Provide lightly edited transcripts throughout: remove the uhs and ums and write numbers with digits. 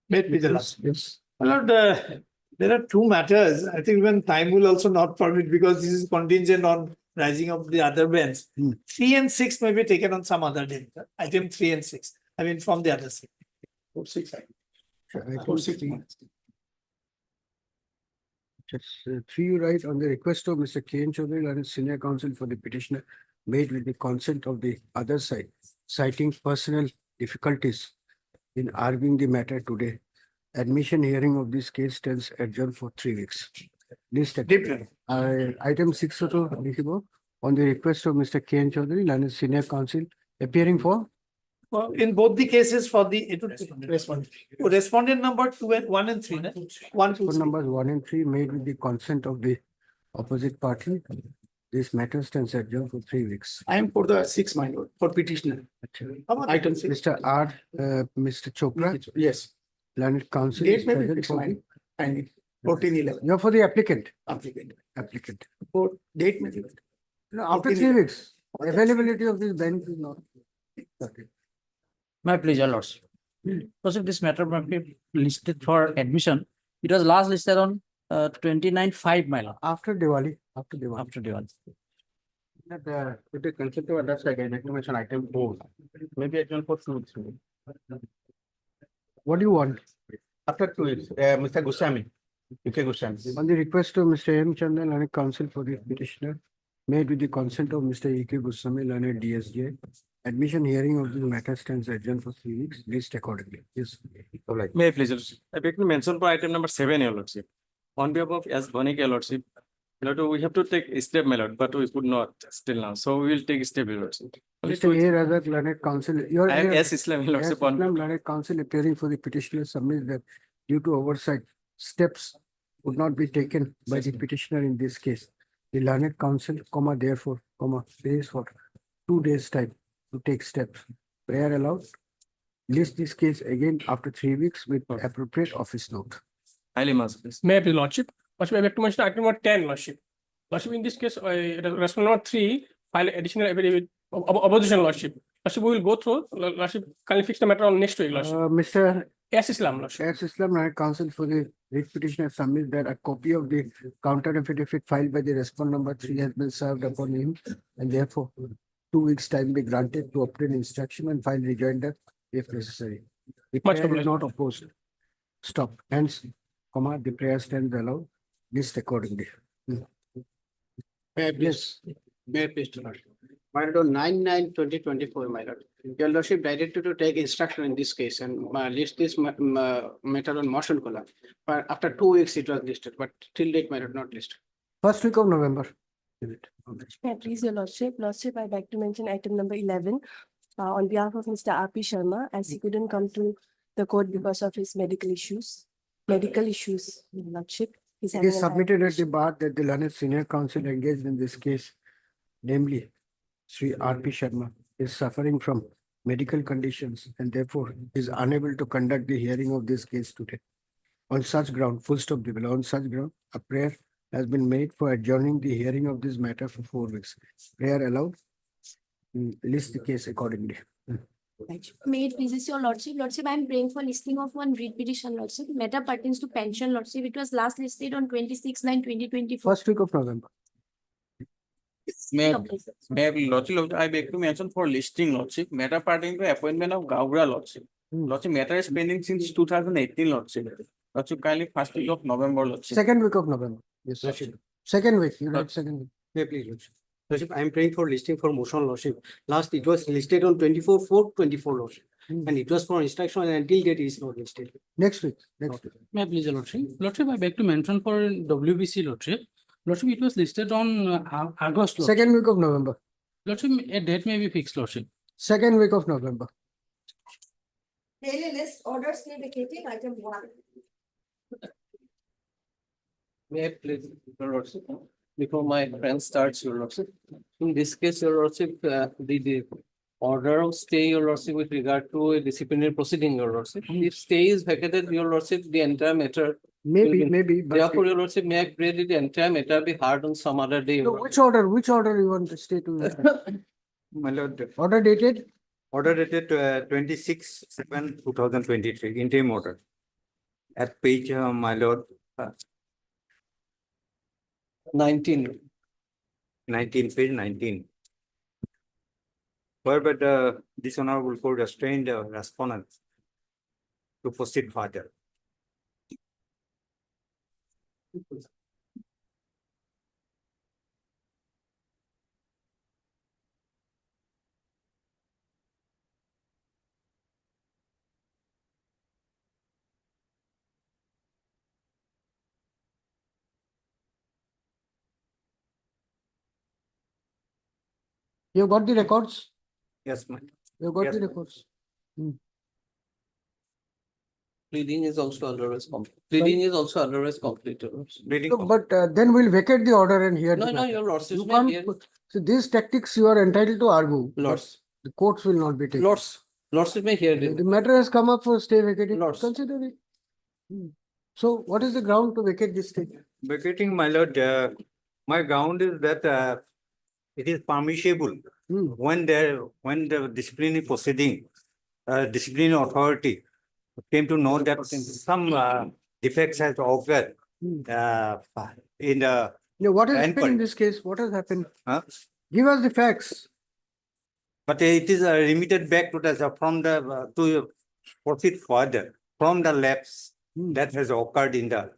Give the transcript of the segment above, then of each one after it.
May it be the last. Yes. My lord, there are two matters. I think even time will also not permit because this is contingent on rising of the other bench. 3 and 6 may be taken on some other day. Item 3 and 6. I mean, from the other side. 4, 6. Item 4, 6. Just 3, you write on the request of Mr. K.N. Chaudhary and senior counsel for the petitioner made with the consent of the other side, citing personal difficulties in arguing the matter today. Admission hearing of this case stands adjourned for 3 weeks. This item 6 on the request of Mr. K.N. Chaudhary and senior counsel appearing for Well, in both the cases for the respondent number 2 and 1 and 3. 1, 2, 3. numbers 1 and 3 made with the consent of the opposite party. This matter stands adjourned for 3 weeks. I am for the 6, my lord, for petitioner. Item 6. Mr. R. Mr. Chopra, Yes. learned counsel. Date may be present fixed, for my the- and 14/11. You're for the applicant. Applicant. For date may be. No, after 3 weeks, availability of this bench is not. Okay. My pleasure, Lords. Because if this matter might be listed for admission, it was last listed on 29/5, my lord, After Diwali. after Diwali. With the consent of other side, I recommend item 4. Maybe adjourn for 2 weeks. What do you want? After 2 weeks, Mr. Goswami, UK Goswami. On the request of Mr. M. Chandan, learned counsel for the petitioner, made with the consent of Mr. E.K. Goswami, learned DSJ, admission hearing of the matter stands adjourned for 3 weeks, list accordingly. Yes. May I please, Lordship? I beg to mention for item number 7, Your Lordship. On behalf of as Bonik, Your Lordship, we have to take a step, my lord, but we could not still now. So we will take a step, Your Lordship. Only Mr. 2 weeks. A. Razak, learned counsel, your. I am S. Islam, Your Lordship. on- Learned counsel appearing for the petitioner submits that due to oversight, steps would not be taken by the petitioner in this case. The learned counsel, therefore, pays for 2 days time to take steps. Prayer allowed. List this case again after 3 weeks with appropriate office note. Highly masterpiece. May I please, Lordship? Lordship, I beg to mention item number 10, Lordship. Lordship, in this case, respondent number 3, file additional affidavit of opposition, Lordship. Lordship, we will go through. Lordship, kindly fix the matter on next week, Lordship. Mr. S. Islam, Lordship. S. Islam, learned counsel for the writ petitioner submits that a copy of the counter affidavit filed by the respondent number 3 has been served upon him, and therefore 2 weeks time be granted to obtain instruction and file rejoinder if necessary. The Much prayer is obliged. not opposed. Stop. Hence, the prayer stands allowed. List accordingly. May I please? May I please, Lord? My lord, 9/9/2024, my lord. Your lordship directed to take instruction in this case and list this matter on motion column. But after 2 weeks, it was listed, but till date, my lord, not listed. First week of November. Give it. May I please, your lordship. Lordship, I beg to mention item number 11 on behalf of Mr. R.P. Sharma, as he couldn't come to the court because of his medical issues. Your lordship. He's It having is a submitted at the diabetes. bar that the learned senior counsel engaged in this case, namely Sri R.P. Sharma, is suffering from medical conditions and therefore is unable to conduct the hearing of this case today. On such ground, full stop the below, on such ground, a prayer has been made for adjourning the hearing of this matter for 4 weeks. Prayer allowed. List the case accordingly. May it pleases your lordship. Lordship, I am praying for listing of one writ petition, lordship. Matter pertains to pension, lordship. It was last listed on 26/9/2024. First week of November. May I, Lordship, I beg to mention for listing, Lordship, matter pertaining to appointment of Gaura, Lordship. Lordship, matter is pending since 2018, Lordship. Lordship, kindly first week of November, Lordship. Second week of November. Yes. Second week. You write second week. May I please, lordship? Lordship, I am praying for listing for motion, lordship. Last, it was listed on 24/4/24, lordship. And it was for instruction and until date it is not listed. Next week. Next week. May I please, your Lordship? Lordship, I beg to mention for WBC, Lordship. Lordship, it was listed on August, Lordship. Second week of November. Lordship, a date may be fixed, Lordship. Second week of November. Daily list orders may vacating item 1. May I please, Your Lordship, before my friend starts, Your Lordship. In this case, Your Lordship, the order of stay, Your Lordship, with regard to a disciplinary proceeding, Your Lordship. If stay is vacated, Your Lordship, the entire matter. Maybe, will be- maybe. But Therefore, Your Lordship, may I pray that the entire matter be heard on some other day. Your so which order? Which order you want to stay to? Lordship. My Lord, Order dated? Order dated 26/7/2023, interim order. At page, my lord, 19. 19, page 19. Whereby this honorable court restrained the respondent to proceed further. You got the records? Yes, my. You got Yes, the ma'am. records? Pleading is also otherwise complete. Pleading is also otherwise complete, Your Lordship. Reading. So, but then we'll vacate the order and hear. No, the no, matter. Your Lordship, You may can't hear. So these tactics you are entitled to argue. but Lords, The courts will not be taken. Lordship may hear The the matter has come up for stay vacated. Lords. Consider it. So what is the ground to vacate this stay? Vacating, my lord, my ground is that it is permissible when the disciplinary proceeding, disciplinary authority came to know that some defects has occurred in the. Yeah, what has happened Inquiry. in this case? What has happened? Huh? Give us the facts. But it is remitted back to the from the to proceed further from the lapse that has occurred in the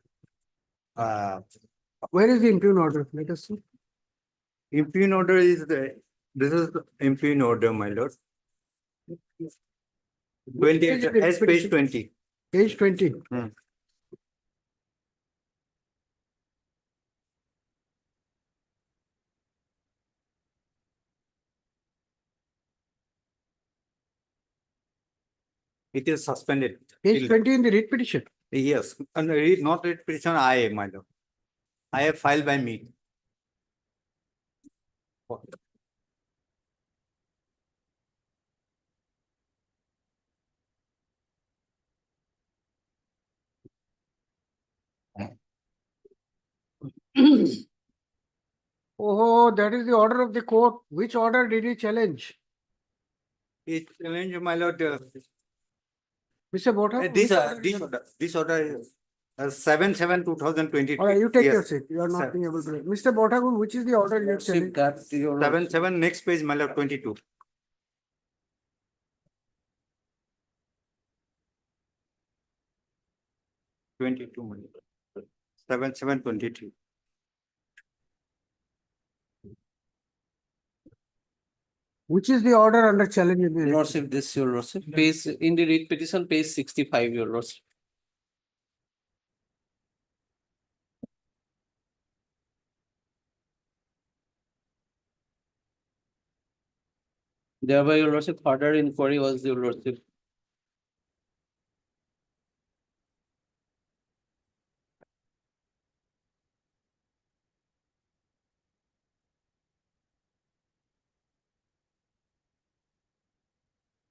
Where is the impugned order? Let us see. impugned order is this is the impugned order, my lord. 20 as page 20. Page 20. Hmm. It is suspended. Page till- 20 in the writ petition. Yes, and not writ petition, I, my lord. I have filed by me. Oh, that is the order of the court. Which order did he challenge? It challenge, my lord, Mr. Botha? this order is 7/7/2023. All right, you take Yes. your seat. You are not Sir. being able to. Mr. Botagul, which is the order you have Lordship, challenged? that Your Lordship. 7/7, next page, my lord, 22. 22, my lord. 7/7/23. Which is the order under challenge in the writ Lordship, this Your Lordship, page in the writ petition, page 65, Your Lordship. Thereby, Your Lordship, further inquiry was Your Lordship.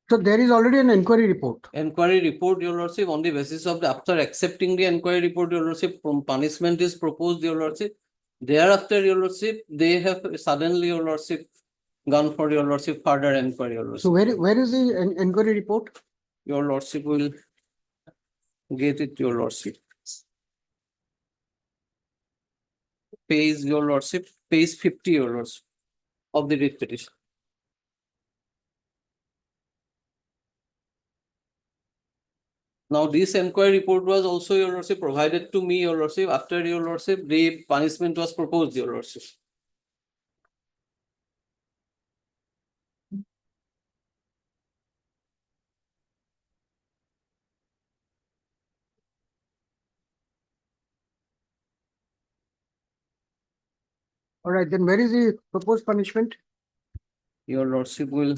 So there is already an inquiry report. Enquiry report, Your Lordship, on the basis of the, after accepting the enquiry report, Your Lordship, from punishment is proposed, Your Lordship. Thereafter, Your Lordship, they have suddenly, Your Lordship, gone for Your Lordship further enquiry, Your So Lordship. where is the inquiry report? Your Lordship will get it, Your Lordship. Page, Your Lordship, page 50, Your Lordship, of the writ petition. Now, this enquiry report was also, Your Lordship, provided to me, Your Lordship, after Your Lordship, the punishment was proposed, Your Lordship. All right, then where is the proposed punishment? Your Lordship will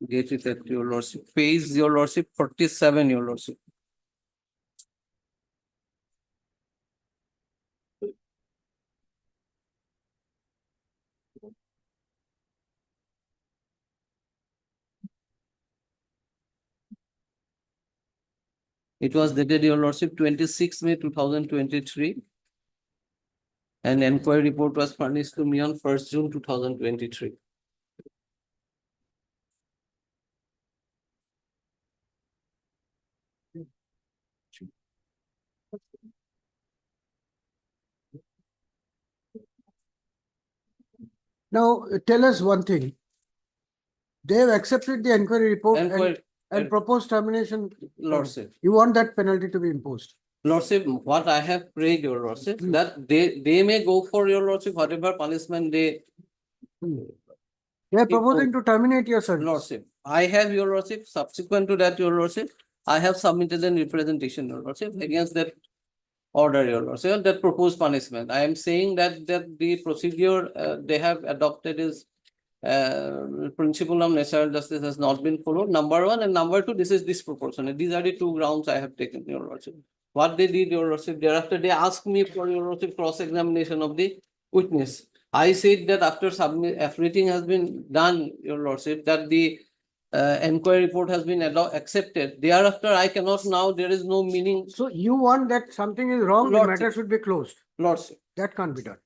get it at Your Lordship, page, Your Lordship, 47, Your Lordship. It was dated, Your Lordship, 26 May 2023. And enquiry report was furnished to me on 1st June 2023. Now, tell us one thing. They have accepted the inquiry report Enquiry, and proposed termination. Lordship. You want that penalty to be imposed? Lordship, what I have prayed, your Lordship, that they may go for your Lordship, whatever punishment they. They are proposing to terminate your service. Lordship, I have your Lordship, subsequent to that, your Lordship, I have submitted a representation, your Lordship, against that order, your Lordship, that proposed punishment. I am saying that the procedure they have adopted is principle of natural justice has not been followed, number one, and number two, this is disproportionate. These are the two grounds I have taken, your Lordship. What they did, your Lordship, thereafter they asked me for your Lordship cross-examination of the witness. I said that after everything has been done, your Lordship, that the inquiry report has been accepted. Thereafter, I cannot now, there is no meaning. So you want that something is wrong, the Lordship. matter should be closed. Lordship, That can't be done.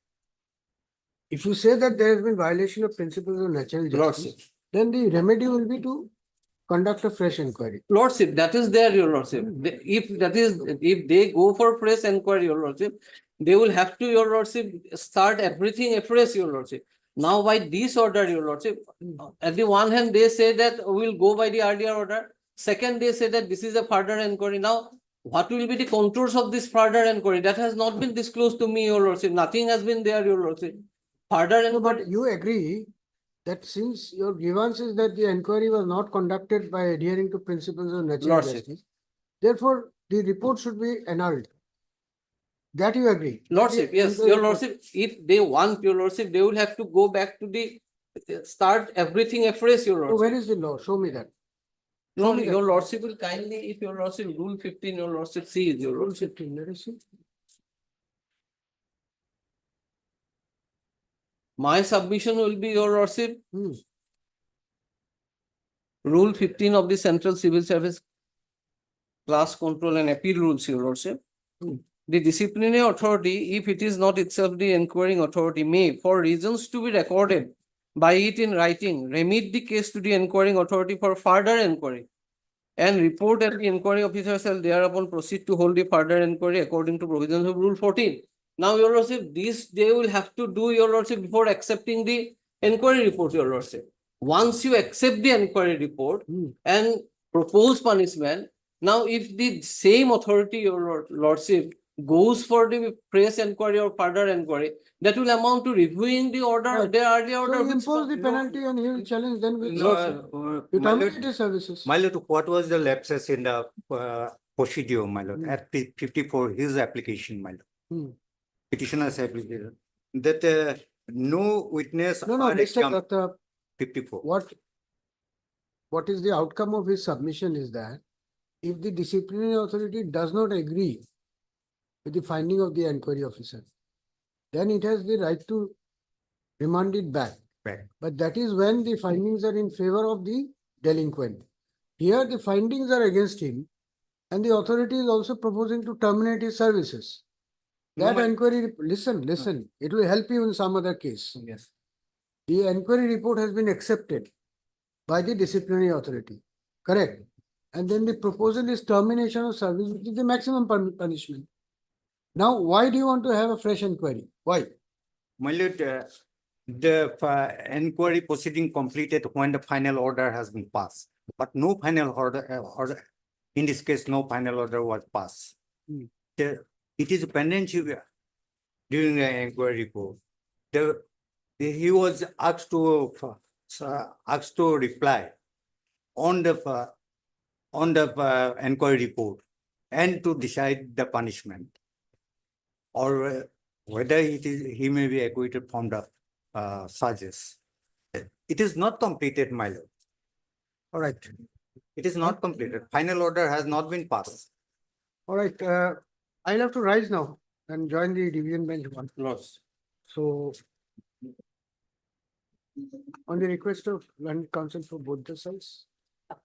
If you say that there has been violation of principles of natural justice, Lordship. then the remedy will be to conduct a fresh inquiry. Lordship, that is there, your Lordship. If they go for fresh inquiry, your Lordship, they will have to, your Lordship, start everything afresh, your Lordship. Now, by this order, your Lordship, at the one hand, they say that we will go by the earlier order. Second, they say that this is a further inquiry. Now, what will be the contours of this further inquiry? That has not been disclosed to me, your Lordship. Nothing has been there, your Lordship. Further No, inquiry. but you agree that since your grievance is that the inquiry was not conducted by adhering to principles of natural Lordship. justice, therefore the report should be annulled. That you agree? Lordship, The yes, inquiry your report- Lordship, if they want, your Lordship, they will have to go back to the, start everything afresh, your So Lordship. where is the law? Show me that. No, me that. your Lordship will kindly, if your Lordship, Rule 15, your Lordship sees, your Rule Lordship. 15, let us see. My submission will be, your Lordship, Hmm. Rule 15 of the Central Civil Service Class Control and Appeal Rules, your Lordship. The disciplinary authority, if it is not itself the inquiring authority, may, for reasons to be recorded by it in writing, remit the case to the inquiring authority for further inquiry and report that the inquiry officer shall thereupon proceed to hold the further inquiry according to provisions of Rule 14. Now, your Lordship, this they will have to do, your Lordship, before accepting the inquiry report, your Lordship. Once you accept the inquiry report and propose punishment, now if the same authority, your Lordship, goes for the press inquiry or further inquiry, that will amount to reviewing the order, Right. their earlier order. So you which- impose the penalty and he will challenge, then we you My terminate lord, his services. my lord, what was the lapses in the procedure, my lord, at 54, his application, my lord, Hmm. petitioner's application, that no witness No, or Mr. exam, Datta, 54. what is the outcome of his submission is that if the disciplinary authority does not agree with the finding of the inquiry officer, then it has the right to remand it back. Back. But that is when the findings are in favor of the delinquent. Here the findings are against him and the authority is also proposing to terminate his services. No, That my- inquiry, listen, it will help you in some other case. Yes. The inquiry report has been accepted by the disciplinary authority, correct? And then the proposal is termination of service, which is the maximum punishment. Now, why do you want to have a fresh inquiry? Why? My lord, the inquiry proceeding completed when the final order has been passed, but no final order, in this case, no final order was passed. Hmm. It is pendency during the inquiry report. He was asked to reply on the inquiry report and to decide the punishment, or whether he may be acquitted from the charges. It is not completed, my lord. All right, It is not completed. Final order has not been passed. all right. I'll have to rise now and join the division bench one. Loss. So on the request of learned counsel for both the sides,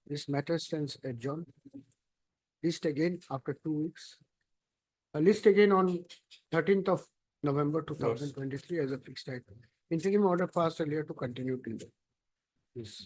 this matter stands adjourned. List again after 2 weeks. A list again on 13th of November 2023 as a fixed item. Interim order passed earlier to continue till then. Yes.